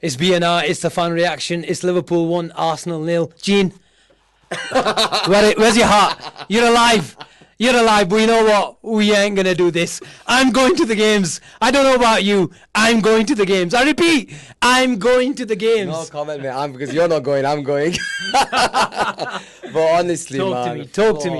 It's BNR, it's the fan reaction, it's Liverpool 1, Arsenal 0. Gene, where's your heart? You're alive. You're alive, but you know what? We ain't going to do this. I'm going to the games. I don't know about you. I'm going to the games. I repeat, I'm going to the games. No comment, mate. Because you're not going, I'm going. But honestly, Talk to me.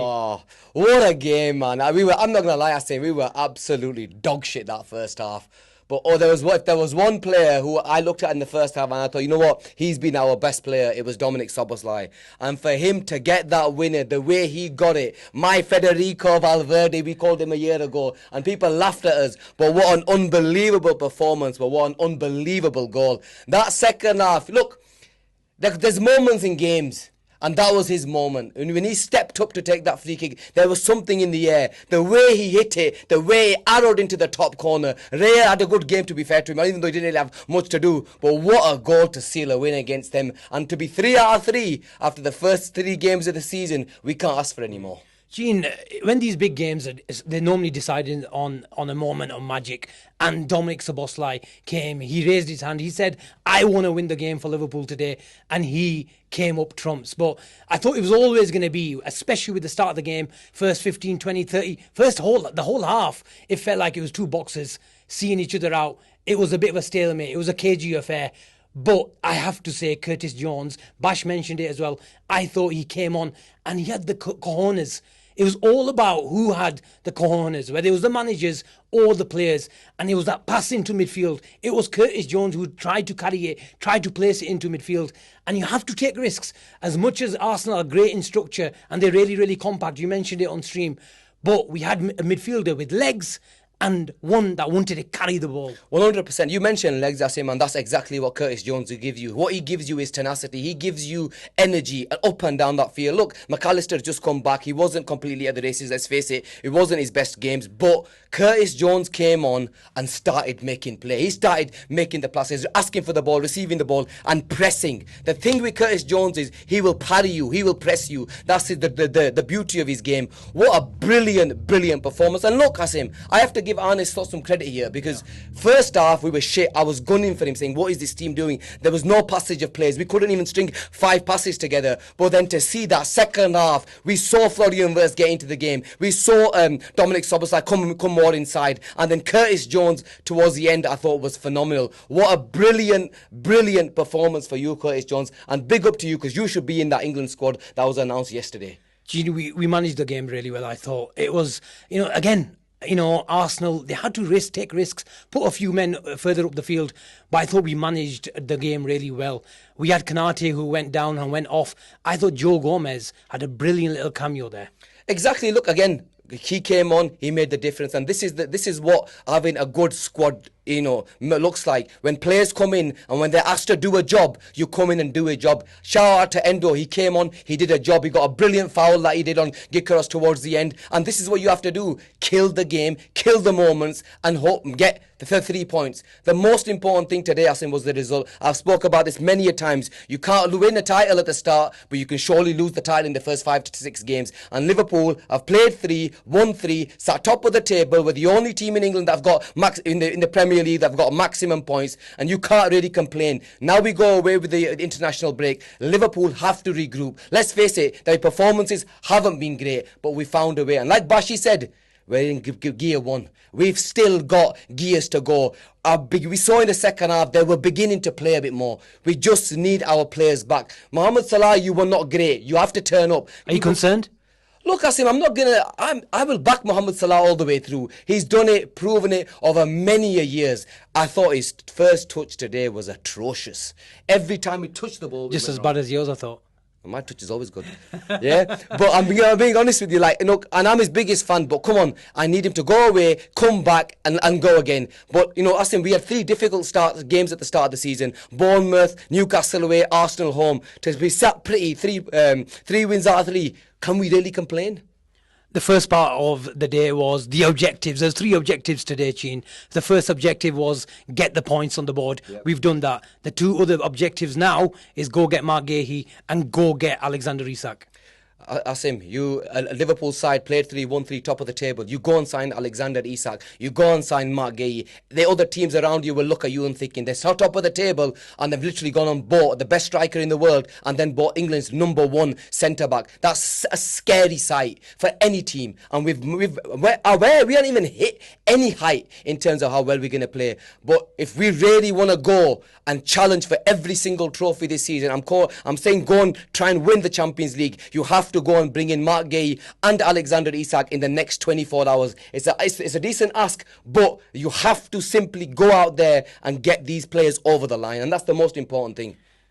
What a game, man. I'm not going to lie, Asim, we were absolutely dog shit that first half. But if there was one player who I looked at in the first half and I thought, you know what, he's been our best player, it was Dominic Szoboszlai. And for him to get that winner, the way he got it, my Federico Valverde, we called him a year ago, and people laughed at us. But what an unbelievable performance, but what an unbelievable goal. That second half, look, there's moments in games. And that was his moment. And when he stepped up to take that free kick, there was something in the air. The way he hit it, the way he arrowed into the top corner. Ray had a good game, to be fair to him, even though he didn't really have much to do. But what a goal to seal a win against them. And to be 3 out of 3 after the first 3 games of the season, we can't ask for any more. Gene, when these big games are, they're normally decided on a moment of magic, and Dominic Szoboszlai came, he raised his hand, he said, I want to win the game for Liverpool today, and he came up trumps. But I thought it was always going to be, especially with the start of the game, first 15, 20, 30, the whole half, it felt like it was two boxers seeing each other out. It was a bit of a stalemate, it was a cagey affair. But I have to say, Curtis Jones, Bash mentioned it as well, I thought he came on and he had the cojones. It was all about who had the cojones, whether it was the managers or the players. And it was that pass into midfield. It was Curtis Jones who tried to carry it, tried to place it into midfield. And you have to take risks. As much as Arsenal are great in structure and they're really, really compact, you mentioned it on stream, but we had a midfielder with legs and one that wanted to carry the ball. 100%. You mentioned legs, Asim, and that's exactly what Curtis Jones will give you. What he gives you is tenacity. He gives you energy up and down that field. Look, McAllister's just come back. He wasn't completely at the races, let's face it. It wasn't his best games, but Curtis Jones came on and started making play. He started making the passes, asking for the ball, receiving the ball, and pressing. The thing with Curtis Jones is he will parry you, he will press you. That's the beauty of his game. What a brilliant, brilliant performance. And look, Asim, I have to give Arne Slot some credit here, because first half we were shit. I was gunning for him, saying, what is this team doing? There was no passage of plays. We couldn't even string 5 passes together. But then to see that second half, we saw Florian Wirtz get into the game. We saw Dominic Szoboszlai come more inside. And then Curtis Jones towards the end, I thought was phenomenal. What a brilliant, brilliant performance for you, Curtis Jones. And big up to you, because you should be in that England squad that was announced yesterday. Gene, we managed the game really well, I thought. It was, again, Arsenal, they had to take risks, put a few men further up the field, but I thought we managed the game really well. We had Kanate who went down and went off. I thought Joe Gomez had a brilliant little cameo there. Exactly. Look, again, he came on, he made the difference, and this is what having a good squad looks like. When players come in and when they're asked to do a job, you come in and do a job. Shout out to Endo. He came on, he did a job. He got a brilliant foul that he did on Gikaros towards the end. And this is what you have to do. Kill the game, kill the moments, and hope get the 3 points. The most important thing today, Asim, was the result. I've spoke about this many a times. You can't win a title at the start, but you can surely lose the title in the first 5 to 6 games. And Liverpool have played 3, won 3, sat top of the table. We're the only team in England that have got in the Premier League that have got maximum points, and you can't really complain. Now we go away with the international break. Liverpool have to regroup. Let's face it, their performances haven't been great, but we found a way. And like Bashi said, we're in gear 1. We've still got gears to go. We saw in the second half they were beginning to play a bit more. We just need our players back. Mohamed Salah, you were not great. You have to turn up. Are you concerned? Look, Asim, I will back Mohamed Salah all the way through. He's done it, proven it over many years. I thought his first touch today was atrocious. Every time he touched the ball, just as bad as yours, I thought. My touch is always good. Yeah, but I'm being honest with you, and I'm his biggest fan, but come on, I need him to go away, come back and go again. But Asim, we had 3 difficult games at the start of the season: Bournemouth, Newcastle away, Arsenal home. To be sat pretty, 3 wins out of 3. Can we really complain? The first part of the day was the objectives. There's 3 objectives today, Cheen. The first objective was get the points on the board. Yep. We've done that. The 2 other objectives now is go get Mark Gahey and go get Alexander Isak. Asim, you Liverpool side played 3, won 3, top of the table. You go and sign Alexander Isak. You go and sign Mark Guehi. The other teams around you will look at you and thinking they're so top of the table, and they've literally gone and bought the best striker in the world, and then bought England's number 1 centre back. That's a scary sight for any team. And we haven't even hit any height in terms of how well we're going to play. But if we really want to go and challenge for every single trophy this season, I'm saying go and try and win the Champions League. You have to go and bring in Mark Guehi and Alexander Isak in the next 24 hours. It's a decent ask, but you have to simply go out there and get these players over the line, and that's the most important thing.